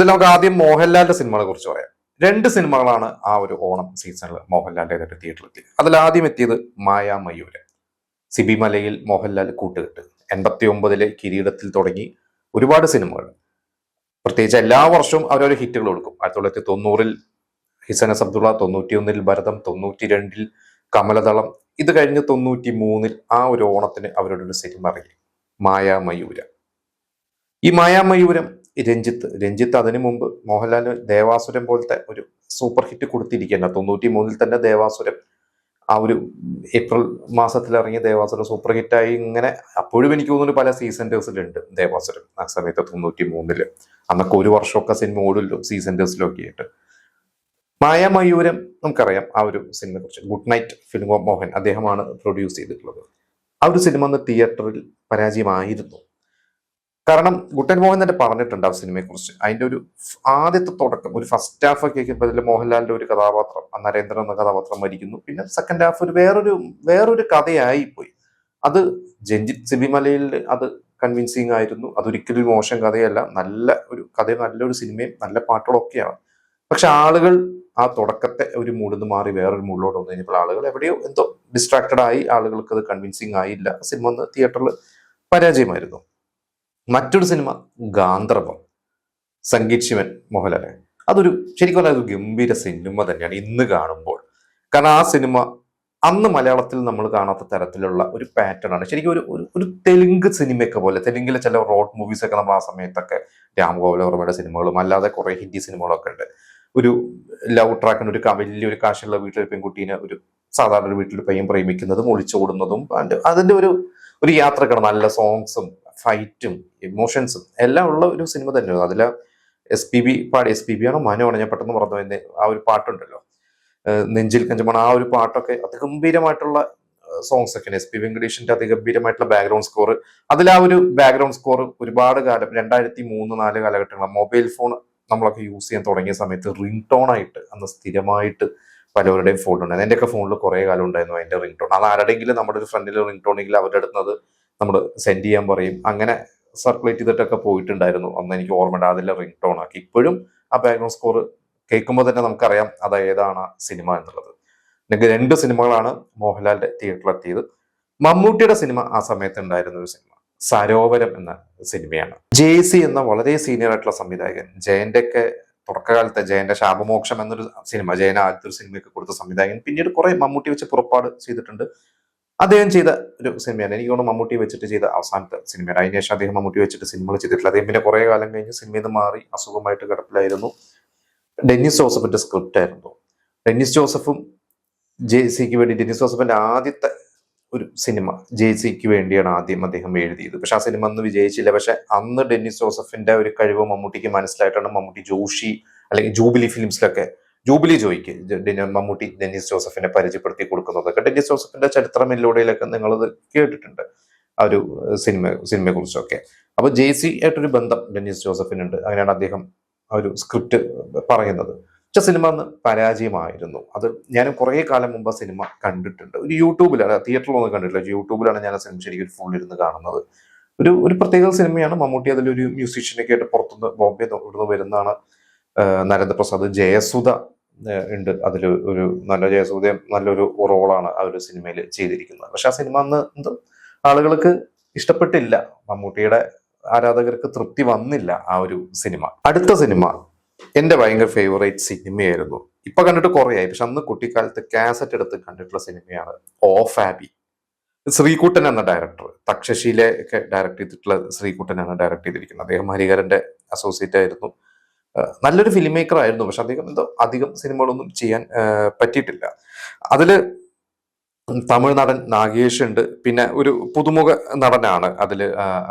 ഇതിൽ നമുക്ക് ആദ്യം മോഹൻലാലിന്റെ സിനിമകളെ കുറിച്ച് പറയാം. രണ്ട് സിനിമകളാണ് ആ ഒരു ഓണം സീസണിൽ മോഹൻലാലിന്റെ തിയേറ്ററിൽ എത്തിയത്. അതിൽ ആദ്യം എത്തിയത് മായാമയൂരം. സിബി മലയിൽ മോഹൻലാൽ കൂട്ടുകെട്ട്. 89-ലെ കിരീടത്തിൽ തുടങ്ങി ഒരുപാട് സിനിമകൾ, പ്രത്യേകിച്ച് എല്ലാ വർഷവും അവരൊരു ഹിറ്റുകൾ കൊടുക്കും. 1990-ൽ ഹിസനസ് അബ്ദുള്ള, 91-ൽ ഭരതം, 92-ൽ കമലദളം. ഇത് കഴിഞ്ഞ് 93-ൽ ആ ഒരു ഓണത്തിന് അവരുടെ ഒരു സിനിമ ഇറങ്ങി, മായാമയൂരം. ഈ മായാമയൂരം രഞ്ജിത്ത് അതിനു മുമ്പ് മോഹൻലാലിന് ദേവാസുരം പോലത്തെ ഒരു സൂപ്പർ ഹിറ്റ് കൊടുത്തിരിക്കുകയാണ്. 93-ൽ തന്നെ ദേവാസുരം, ആ ഒരു ഏപ്രിൽ മാസത്തിൽ ഇറങ്ങിയ ദേവാസുരം സൂപ്പർ ഹിറ്റായി. ഇങ്ങനെ അപ്പോഴും എനിക്ക് തോന്നുന്നു പല സീസൺറ്റേഴ്സിലുണ്ട് ദേവാസുരം ആ സമയത്ത്. 93-ല് അന്നൊക്കെ ഒരു വർഷമൊക്കെ സിനിമ ഓടില്ലോ സീസൺറ്റേഴ്സിലൊക്കെ ആയിട്ട്. മായാമയൂരം നമുക്കറിയാം ആ ഒരു സിനിമയെ കുറിച്ച്. ഗുഡ് നൈറ്റ് ഫിലിം മോഹൻ അദ്ദേഹമാണ് പ്രൊഡ്യൂസ് ചെയ്തിട്ടുള്ളത്. ആ ഒരു സിനിമ അന്ന് തിയേറ്ററിൽ പരാജയമായിരുന്നു. കാരണം ഗുട്ടൻ മോഹൻ തന്നെ പറഞ്ഞിട്ടുണ്ട് ആ സിനിമയെ കുറിച്ച്. അതിന്റെ ഒരു ആദ്യത്തെ തുടക്കം, ഒരു ഫസ്റ്റ് ഹാഫ് ഒക്കെ ആയിരിക്കും അതിൽ മോഹൻലാലിന്റെ ഒരു കഥാപാത്രം, നരേന്ദ്രൻ എന്ന കഥാപാത്രം മരിക്കുന്നു. പിന്നെ സെക്കൻഡ് ഹാഫ് ഒരു വേറൊരു കഥയായി പോയി. അത് രഞ്ജിത്ത് സിബിമലയിൽ അത് കൺവിൻസിങ് ആയിരുന്നു. അതൊരിക്കലും മോശം കഥയല്ല, നല്ല ഒരു കഥയും നല്ലൊരു സിനിമയും നല്ല പാട്ടുകളൊക്കെയാണ്. പക്ഷെ ആളുകൾ ആ തുടക്കത്തെ ഒരു മൂഡിൽ മാറി വേറൊരു മൂഡിലോട്ട് വന്നു കഴിഞ്ഞപ്പോൾ ആളുകൾ എവിടെയോ എന്തോ ഡിസ്ട്രാക്റ്റഡ് ആയി, ആളുകൾക്ക് അത് കൺവിൻസിങ് ആയില്ല. സിനിമ ഒന്ന് തിയേറ്ററിൽ പരാജയമായിരുന്നു. മറ്റൊരു സിനിമ ഗാന്ധർവം, സംഗീത് ശിവൻ, മോഹൻലാൽ. അതൊരു ശരിക്കും പറഞ്ഞാൽ ഒരു ഗംഭീര സിനിമ തന്നെയാണ് ഇന്ന് കാണുമ്പോൾ. കാരണം ആ സിനിമ അന്ന് മലയാളത്തിൽ നമ്മൾ കാണാത്ത തരത്തിലുള്ള ഒരു പാറ്റേൺ ആണ്. ശരിക്കും ഒരു തെലുങ്ക് സിനിമയൊക്കെ പോലെ, തെലുങ്കിലെ ചില റോഡ് മൂവീസ് ഒക്കെ നമ്മൾ ആ സമയത്തൊക്കെ, രാം ഗോപാൽ വർമ്മയുടെ സിനിമകളും അല്ലാതെ കുറെ ഹിന്ദി സിനിമകളൊക്കെ ഉണ്ട്. ഒരു ലവ് ട്രാക്കിന് ഒരു വലിയൊരു കാശുള്ള വീട്ടിൽ പെൺകുട്ടീനെ ഒരു സാധാരണ ഒരു വീട്ടിൽ പയ്യൻ പ്രേമിക്കുന്നതും ഒളിച്ചോടുന്നതും അതിന്റെ ഒരു യാത്രക്കാണ്. നല്ല സോങ്സും ഫൈറ്റും ഇമോഷൻസും എല്ലാം ഉള്ള ഒരു സിനിമ തന്നെയാണ്. അതിൽ എസ് പി ബി ആണോ മനോണ്, ഞാൻ പെട്ടെന്ന് പറഞ്ഞു തന്നെ, ആ ഒരു പാട്ടുണ്ടല്ലോ, നെഞ്ചിൽ കഞ്ചമാണ്. ആ ഒരു പാട്ടൊക്കെ അതിഗംഭീരമായിട്ടുള്ള സോങ്സ് ഒക്കെയാണ്. എസ് പി വെങ്കടേഷിന്റെ അതിഗംഭീരമായിട്ടുള്ള ബാക്ക്ഗ്രൗണ്ട് സ്കോർ. അതിൽ ആ ഒരു ബാക്ക്ഗ്രൗണ്ട് സ്കോർ ഒരുപാട് കാലം 2003-2004 കാലഘട്ടങ്ങൾ മൊബൈൽ ഫോൺ നമ്മളൊക്കെ യൂസ് ചെയ്യാൻ തുടങ്ങിയ സമയത്ത് റിംഗ് ടോൺ ആയിട്ട് അന്ന് സ്ഥിരമായിട്ട് പലവരുടെയും ഫോൺ ഉണ്ടായിരുന്നു. എന്റെയൊക്കെ ഫോണിൽ കുറെ കാലം ഉണ്ടായിരുന്നു അതിന്റെ റിംഗ് ടോൺ. അത് ആരുടെയെങ്കിലും നമ്മുടെ ഒരു ഫ്രണ്ടിൽ റിംഗ് ടോണെങ്കിൽ അവരുടെ അടുത്ത് നമ്മൾ സെൻഡ് ചെയ്യാൻ പറയും. അങ്ങനെ സർക്കുലേറ്റ് ചെയ്തിട്ടൊക്കെ പോയിട്ടുണ്ടായിരുന്നു. അന്ന് എനിക്ക് ഓർമ്മയുണ്ട്. അതിലെ റിംഗ് ടോൺ ആക്കി. ഇപ്പോഴും ആ ബാക്ക്ഗ്രൗണ്ട് സ്കോർ കേൾക്കുമ്പോൾ തന്നെ നമുക്കറിയാം അത് ഏതാണ് സിനിമ എന്നുള്ളത്. എനിക്ക് രണ്ട് സിനിമകളാണ് മോഹൻലാലിന്റെ തിയേറ്ററിലെത്തിയത്. മമ്മൂട്ടിയുടെ സിനിമ ആ സമയത്ത് ഉണ്ടായിരുന്ന ഒരു സിനിമ സരോവരം എന്ന സിനിമയാണ്. JC എന്ന വളരെ സീനിയർ ആയിട്ടുള്ള സംവിധായകൻ, ജയന്റെ ഒക്കെ തുടക്കകാലത്തെ ജയന്റെ ശാപമോക്ഷം എന്നൊരു സിനിമ, ജയന ആദ്യത്തെ ഒരു സിനിമയൊക്കെ കൊടുത്ത സംവിധായകൻ. പിന്നീട് കുറെ മമ്മൂട്ടി വെച്ച് പുറപ്പാട് ചെയ്തിട്ടുണ്ട്. അദ്ദേഹം ചെയ്ത ഒരു സിനിമയാണ്. എനിക്ക് തോന്നുന്നു മമ്മൂട്ടി വെച്ചിട്ട് ചെയ്ത അവസാനത്തെ സിനിമയാണ്. അതിനുശേഷം അദ്ദേഹം മമ്മൂട്ടി വെച്ചിട്ട് സിനിമകൾ ചെയ്തിട്ടില്ല. അദ്ദേഹം പിന്നെ കുറെ കാലം കഴിഞ്ഞ് സിനിമയിൽ നിന്ന് മാറി അസുഖമായിട്ട് കിടപ്പിലായിരുന്നു. ഡെന്നിസ് ജോസഫിന്റെ സ്ക്രിപ്റ്റ് ആയിരുന്നു. ഡെന്നിസ് ജോസഫും JCക്ക് വേണ്ടി, ഡെന്നിസ് ജോസഫിന്റെ ആദ്യത്തെ ഒരു സിനിമ JCക്ക് വേണ്ടിയാണ് ആദ്യം അദ്ദേഹം എഴുതിയത്. പക്ഷെ ആ സിനിമ അന്ന് വിജയിച്ചില്ല. പക്ഷെ അന്ന് ഡെന്നിസ് ജോസഫിന്റെ ഒരു കഴിവ് മമ്മൂട്ടിക്ക് മനസ്സിലായിട്ടാണ് മമ്മൂട്ടി ജോഷി അല്ലെങ്കിൽ ജൂബിലി ഫിലിംസിലൊക്കെ ജൂബിലി ജോയിക്ക് മമ്മൂട്ടി ഡെന്നിസ് ജോസഫിനെ പരിചയപ്പെടുത്തി കൊടുക്കുന്നതൊക്കെ. ഡെന്നിസ് ജോസഫിന്റെ ചരിത്രമിലൂടെയിലൊക്കെ നിങ്ങളത് കേട്ടിട്ടുണ്ട് ആ ഒരു സിനിമയെ കുറിച്ചൊക്കെ. അപ്പൊ JC ആയിട്ടൊരു ബന്ധം ഡെന്നിസ് ജോസഫിനുണ്ട്. അങ്ങനെയാണ് അദ്ദേഹം ആ ഒരു സ്ക്രിപ്റ്റ് പറയുന്നത്. പക്ഷെ സിനിമ അന്ന് പരാജയമായിരുന്നു. അത് ഞാൻ കുറെ കാലം മുമ്പ് ആ സിനിമ കണ്ടിട്ടുണ്ട്. ഒരു യൂട്യൂബിലാണ്, തിയേറ്ററിലൊന്നും കണ്ടിട്ടില്ല, യൂട്യൂബിലാണ് ഞാൻ ആ സിനിമ ശരിക്കും ഫുൾ ഇരുന്ന് കാണുന്നത്. ഒരു പ്രത്യേക സിനിമയാണ്. മമ്മൂട്ടി അതിലൊരു മ്യൂസീഷ്യനൊക്കെ ആയിട്ട് പുറത്തുനിന്ന് ബോംബെ ഇവിടുന്ന് വരുന്നതാണ്. നരേന്ദ്രപ്രസാദ്, ജയസുധ ഉണ്ട് അതിൽ. ഒരു ജയസുധയും നല്ലൊരു റോളാണ് ആ ഒരു സിനിമയിൽ ചെയ്തിരിക്കുന്നത്. പക്ഷെ ആ സിനിമ അന്ന് എന്തോ ആളുകൾക്ക് ഇഷ്ടപ്പെട്ടില്ല. മമ്മൂട്ടിയുടെ ആരാധകർക്ക് തൃപ്തി വന്നില്ല ആ ഒരു സിനിമ. അടുത്ത സിനിമ എന്റെ ഭയങ്കര ഫേവറേറ്റ് സിനിമയായിരുന്നു. ഇപ്പൊ കണ്ടിട്ട് കുറേയായി, പക്ഷെ അന്ന് കുട്ടിക്കാലത്ത് കാസറ്റ് എടുത്ത് കണ്ടിട്ടുള്ള സിനിമയാണ് ഓഫ് ആബി. ശ്രീകുട്ടൻ എന്ന ഡയറക്ടർ, തക്ഷശിയിലെ ഒക്കെ ഡയറക്ട് ചെയ്തിട്ടുള്ള ശ്രീകുട്ടനാണ് ഡയറക്ട് ചെയ്തിരിക്കുന്നത്. അദ്ദേഹം ഹരിഹരന്റെ അസോസിയേറ്റ് ആയിരുന്നു. നല്ലൊരു ഫിലിം മേക്കർ ആയിരുന്നു. പക്ഷെ അദ്ദേഹം എന്തോ അധികം സിനിമകളൊന്നും ചെയ്യാൻ പറ്റിയിട്ടില്ല. അതില് തമിഴ് നടൻ നാഗേഷ് ഉണ്ട്. പിന്നെ ഒരു പുതുമുഖ നടനാണ് അതിൽ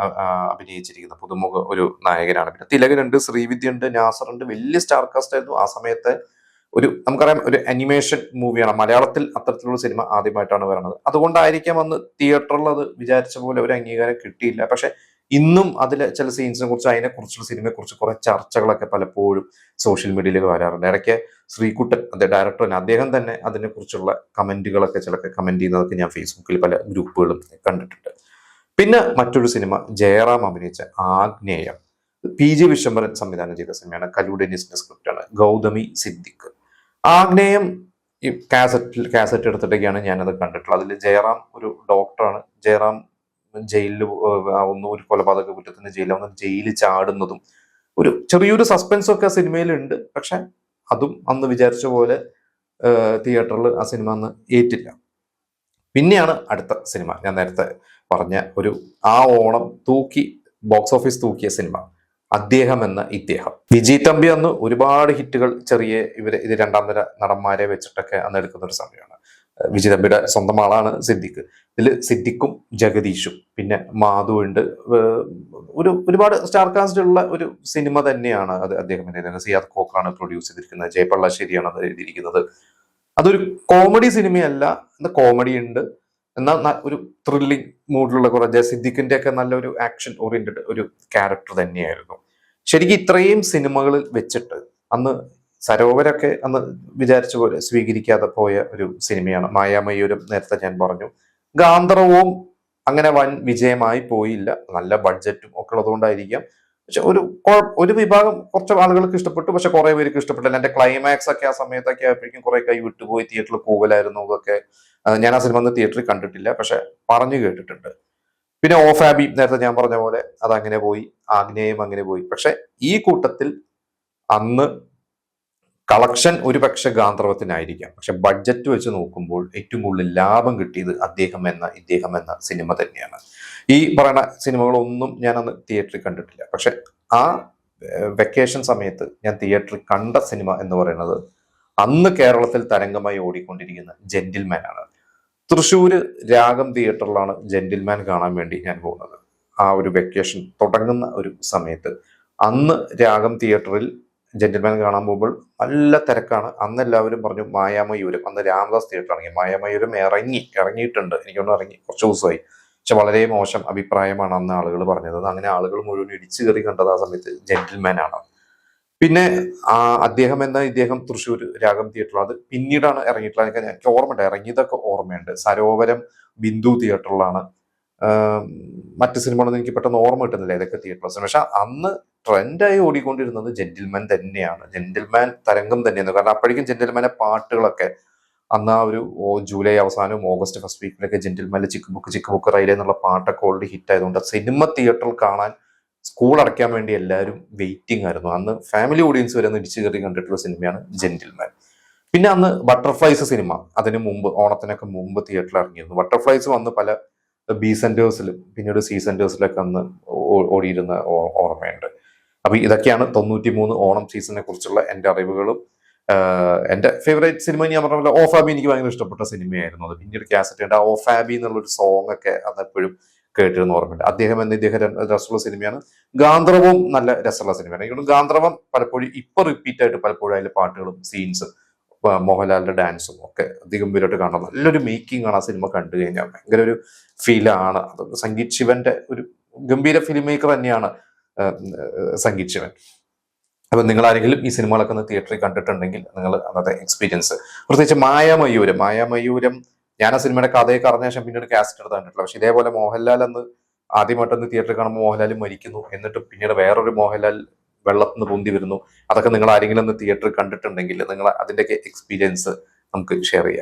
അഭിനയിച്ചിരിക്കുന്നത്. പുതുമുഖ ഒരു നായകനാണ്. പിന്നെ തിലകനുണ്ട്, ശ്രീവിദ്യ ഉണ്ട്, നാസർ ഉണ്ട്. വലിയ സ്റ്റാർ കാസ്റ്റ് ആയിരുന്നു ആ സമയത്തെ. നമുക്കറിയാം, ഒരു അനിമേഷൻ മൂവിയാണ്. മലയാളത്തിൽ അത്തരത്തിലുള്ള സിനിമ ആദ്യമായിട്ടാണ് വരുന്നത്. അതുകൊണ്ടായിരിക്കാം അന്ന് തിയേറ്ററിൽ അത് വിചാരിച്ച പോലെ ഒരു അംഗീകാരം കിട്ടിയില്ല. പക്ഷെ ഇന്നും അതിലെ ചില സീൻസിനെ കുറിച്ച്, അതിനെക്കുറിച്ചുള്ള സിനിമയെ കുറിച്ച് കുറെ ചർച്ചകളൊക്കെ പലപ്പോഴും സോഷ്യൽ മീഡിയയിൽ വരാറുണ്ട്. ഇടയ്ക്ക് ശ്രീകുട്ടൻ ഡയറക്ടറിന് അദ്ദേഹം തന്നെ അതിനെക്കുറിച്ചുള്ള കമന്റുകളൊക്കെ ചിലൊക്കെ കമന്റ് ചെയ്യുന്നതൊക്കെ ഞാൻ ഫേസ്ബുക്കിൽ പല ഗ്രൂപ്പുകളും കണ്ടിട്ടുണ്ട്. പിന്നെ മറ്റൊരു സിനിമ ജയറാം അഭിനയിച്ച ആഗ്നേയം. PG വിശ്വംഭരൻ സംവിധാനം ചെയ്ത സിനിമയാണ്. കല്ലു ഡെന്നിസിന്റെ സ്ക്രിപ്റ്റാണ്. ഗൗതമി സിദ്ദിഖ്. ആഗ്നേയം ഈ കാസറ്റ് എടുത്തിട്ടൊക്കെയാണ് ഞാനത് കണ്ടിട്ടുള്ളത്. അതിൽ ജയറാം ഒരു ഡോക്ടറാണ്. ജയറാം ജയിലിൽ ഒന്നും ഒരു കൊലപാതക കുറ്റത്തിന് ജയിലിൽ ചാടുന്നതും ഒരു ചെറിയൊരു സസ്പെൻസ് ഒക്കെ സിനിമയിലുണ്ട്. പക്ഷെ അതും അന്ന് വിചാരിച്ച പോലെ തിയേറ്ററിൽ ആ സിനിമ അന്ന് ഏറ്റില്ല. പിന്നെയാണ് അടുത്ത സിനിമ ഞാൻ നേരത്തെ പറഞ്ഞ ആ ഓണം ബോക്സ് ഓഫീസ് തൂക്കിയ സിനിമ അദ്ദേഹം എന്ന ഇദ്ദേഹം. വിജയ് തമ്പി അന്ന് ഒരുപാട് ഹിറ്റുകൾ ഇത് രണ്ടാം നിര നടന്മാരെ വെച്ചിട്ടൊക്കെ അന്ന് എടുക്കുന്ന ഒരു സമയമാണ്. വിജയ് തമ്പിയുടെ സ്വന്തം ആളാണ് സിദ്ദിഖ്. ഇതിൽ സിദ്ദിഖും ജഗദീഷും പിന്നെ മാധു ഉണ്ട്. ഒരുപാട് സ്റ്റാർ കാസ്റ്റ് ഉള്ള ഒരു സിനിമ തന്നെയാണ് അത്. അദ്ദേഹത്തിന്റെ സിയാദ് കോക്കറാണ് പ്രൊഡ്യൂസ് ചെയ്തിരിക്കുന്നത്. ജയപള്ളാശ്ശേരിയാണ് അത് എഴുതിയിരിക്കുന്നത്. അതൊരു കോമഡി സിനിമയല്ല, കോമഡി ഉണ്ട്, എന്നാൽ ഒരു ത്രില്ലിംഗ് മൂഡിലുള്ള കുറേ സിദ്ദിഖിന്റെ ഒക്കെ നല്ലൊരു ആക്ഷൻ ഓറിയന്റഡ് ഒരു ക്യാരക്ടർ തന്നെയായിരുന്നു. ശരിക്കും ഇത്രയും സിനിമകളിൽ വെച്ചിട്ട് അന്ന് സരോവരൊക്കെ അന്ന് വിചാരിച്ച പോലെ സ്വീകരിക്കാതെ പോയ ഒരു സിനിമയാണ്. മായാമയൂരം നേരത്തെ ഞാൻ പറഞ്ഞു. ഗാന്ധർവവും അങ്ങനെ വൻ വിജയമായി പോയില്ല. നല്ല ബഡ്ജറ്റും ഒക്കെ ഉള്ളതുകൊണ്ടായിരിക്കാം. പക്ഷെ ഒരു വിഭാഗം കുറച്ച് ആളുകൾക്ക് ഇഷ്ടപ്പെട്ടു, പക്ഷെ കുറെ പേർക്ക് ഇഷ്ടപ്പെട്ടില്ല. എന്റെ ക്ലൈമാക്സ് ഒക്കെ ആ സമയത്തൊക്കെ ആയപ്പോഴേക്കും കുറെ കൈ വിട്ടുപോയി. തിയേറ്ററിൽ കൂവലായിരുന്നു ഇതൊക്കെ. ഞാൻ ആ സിനിമ ഒന്നും തിയേറ്ററിൽ കണ്ടിട്ടില്ല, പക്ഷെ പറഞ്ഞു കേട്ടിട്ടുണ്ട്. പിന്നെ ഓഫാബി നേരത്തെ ഞാൻ പറഞ്ഞ പോലെ അതങ്ങനെ പോയി. ആഗ്നേയം അങ്ങനെ പോയി. പക്ഷെ ഈ കൂട്ടത്തിൽ അന്ന് കളക്ഷൻ ഒരുപക്ഷെ ഗാന്ധർവത്തിനായിരിക്കാം, പക്ഷെ ബഡ്ജറ്റ് വെച്ച് നോക്കുമ്പോൾ ഏറ്റവും കൂടുതൽ ലാഭം കിട്ടിയത് ഇദ്ദേഹം എന്ന സിനിമ തന്നെയാണ്. ഈ പറയുന്ന സിനിമകളൊന്നും ഞാൻ അന്ന് തിയേറ്ററിൽ കണ്ടിട്ടില്ല. പക്ഷെ ആ വെക്കേഷൻ സമയത്ത് ഞാൻ തിയേറ്ററിൽ കണ്ട സിനിമ എന്ന് പറയുന്നത് അന്ന് കേരളത്തിൽ തരംഗമായി ഓടിക്കൊണ്ടിരിക്കുന്ന ജെന്റിൽമാൻ ആണ്. തൃശ്ശൂര് രാഗം തിയേറ്ററിലാണ് ജെന്റിൽമാൻ കാണാൻ വേണ്ടി ഞാൻ പോകുന്നത്. ആ ഒരു വെക്കേഷൻ തുടങ്ങുന്ന ഒരു സമയത്ത് അന്ന് രാഗം തിയേറ്ററിൽ ജെന്റിൽമാൻ കാണാൻ പോകുമ്പോൾ നല്ല തിരക്കാണ്. അന്ന് എല്ലാവരും പറഞ്ഞു മായാമയൂരം, അന്ന് രാമദാസ് തിയേറ്റർ ഇറങ്ങി. മായാമയൂരം ഇറങ്ങിയിട്ടുണ്ട്, എനിക്കൊന്നും ഇറങ്ങി കുറച്ച് ദിവസമായി. പക്ഷെ വളരെ മോശം അഭിപ്രായമാണ് അന്ന് ആളുകൾ പറഞ്ഞത്. അങ്ങനെ ആളുകൾ മുഴുവൻ ഇടിച്ചു കയറി കണ്ടത് ആ സമയത്ത് ജെന്റിൽമാൻ ആണ്. പിന്നെ ഇദ്ദേഹം തൃശ്ശൂർ രാഗം തിയേറ്ററിൽ, അത് പിന്നീടാണ് ഇറങ്ങിയിട്ടുള്ളത്. എനിക്ക് ഓർമ്മയുണ്ട്, ഇറങ്ങിയതൊക്കെ ഓർമ്മയുണ്ട്. സരോവരം ബിന്ദു തിയേറ്ററിലാണ്. മറ്റ് സിനിമകളൊന്നും എനിക്ക് പെട്ടെന്ന് ഓർമ്മ കിട്ടുന്നില്ല ഇതൊക്കെ തിയേറ്റേഴ്സ്. പക്ഷെ അന്ന് ട്രെൻഡായി ഓടിക്കൊണ്ടിരുന്നത് ജെന്റിൽമാൻ തന്നെയാണ്. ജെന്റിൽമാൻ തരംഗം തന്നെയാണ്. കാരണം അപ്പോഴേക്കും ജെന്റിൽമാന്റെ പാട്ടുകളൊക്കെ അന്ന് ആ ഒരു ജൂലൈ അവസാനവും ഓഗസ്റ്റ് ഫസ്റ്റ് വീക്കിലൊക്കെ ജെന്റിൽമാനിലെ ചിക്ക് ബുക്ക് റൈലേ എന്നുള്ള പാട്ടൊക്കെ ഓൾറെഡി ഹിറ്റ് ആയതുകൊണ്ട് സിനിമ തിയേറ്ററിൽ കാണാൻ സ്കൂൾ അടയ്ക്കാൻ വേണ്ടി എല്ലാവരും വെയിറ്റിംഗ് ആയിരുന്നു. അന്ന് ഫാമിലി ഓഡിയൻസ് വരെ ഇടിച്ചു കയറി കണ്ടിട്ടുള്ള സിനിമയാണ് ജെന്റിൽമാൻ. പിന്നെ അന്ന് ബട്ടർഫ്ലൈസ് സിനിമ അതിന് മുമ്പ്, ഓണത്തിനൊക്കെ മുമ്പ് തിയേറ്ററിൽ ഇറങ്ങിയിരുന്നു. ബട്ടർഫ്ലൈസ് വന്ന് പല ബി സെന്റേഴ്സിലും പിന്നീട് സി സെന്റേഴ്സിലൊക്കെ അന്ന് ഓടിയിരുന്ന ഓർമ്മയുണ്ട്. അപ്പൊ ഇതൊക്കെയാണ് 93 ഓണം സീസണിനെ കുറിച്ചുള്ള എന്റെ അറിവുകളും. എന്റെ ഫേവറേറ്റ് സിനിമ ഞാൻ പറഞ്ഞ പോലെ ഓഫാബി എനിക്ക് ഭയങ്കര ഇഷ്ടപ്പെട്ട സിനിമയായിരുന്നു. അത് പിന്നീട് കാസറ്റ് ഉണ്ട്. ആ ഓഫാബി എന്നുള്ളൊരു സോങ് ഒക്കെ അത് എപ്പോഴും കേട്ടിരുന്ന ഓർമ്മയുണ്ട്. ഇദ്ദേഹം രസമുള്ള സിനിമയാണ്. ഗാന്ധർവവും നല്ല രസമുള്ള സിനിമയാണ്. എനിക്ക് ഗാന്ധർവം പലപ്പോഴും ഇപ്പൊ റിപ്പീറ്റ് ആയിട്ട് പലപ്പോഴും അതിലെ പാട്ടുകളും സീൻസും മോഹൻലാലിന്റെ ഡാൻസും ഒക്കെ അതിഗംഭീരമായിട്ട് കാണാം. നല്ലൊരു മേക്കിംഗ് ആണ് ആ സിനിമ കണ്ടു കഴിഞ്ഞാൽ. ഭയങ്കര ഒരു ഫീലാണ്. അത് സംഗീത് ശിവന്റെ ഒരു ഗംഭീര ഫിലിം മേക്കർ തന്നെയാണ് സംഗീത് ശിവൻ. അപ്പൊ നിങ്ങൾ ആരെങ്കിലും ഈ സിനിമകളൊക്കെ ഒന്ന് തിയേറ്ററിൽ കണ്ടിട്ടുണ്ടെങ്കിൽ നിങ്ങൾ അന്നത്തെ എക്സ്പീരിയൻസ്, പ്രത്യേകിച്ച് മായാമയൂരം ഞാൻ ആ സിനിമയുടെ കഥയൊക്കെ അറിഞ്ഞ ശേഷം പിന്നീട് കാസറ്റ് എടുത്ത് കണ്ടിട്ടില്ല. പക്ഷെ ഇതേപോലെ മോഹൻലാൽ അന്ന് ആദ്യമായിട്ടൊന്ന് തിയേറ്ററിൽ കാണുമ്പോൾ മോഹൻലാൽ മരിക്കുന്നു, എന്നിട്ട് പിന്നീട് വേറൊരു മോഹൻലാൽ വെള്ളത്തിൽ നിന്ന് പൊന്തി വരുന്നു. അതൊക്കെ നിങ്ങൾ ആരെങ്കിലും ഒന്ന് തിയേറ്ററിൽ കണ്ടിട്ടുണ്ടെങ്കിൽ നിങ്ങൾ അതിന്റെയൊക്കെ എക്സ്പീരിയൻസ് നമുക്ക് ഷെയർ ചെയ്യാം.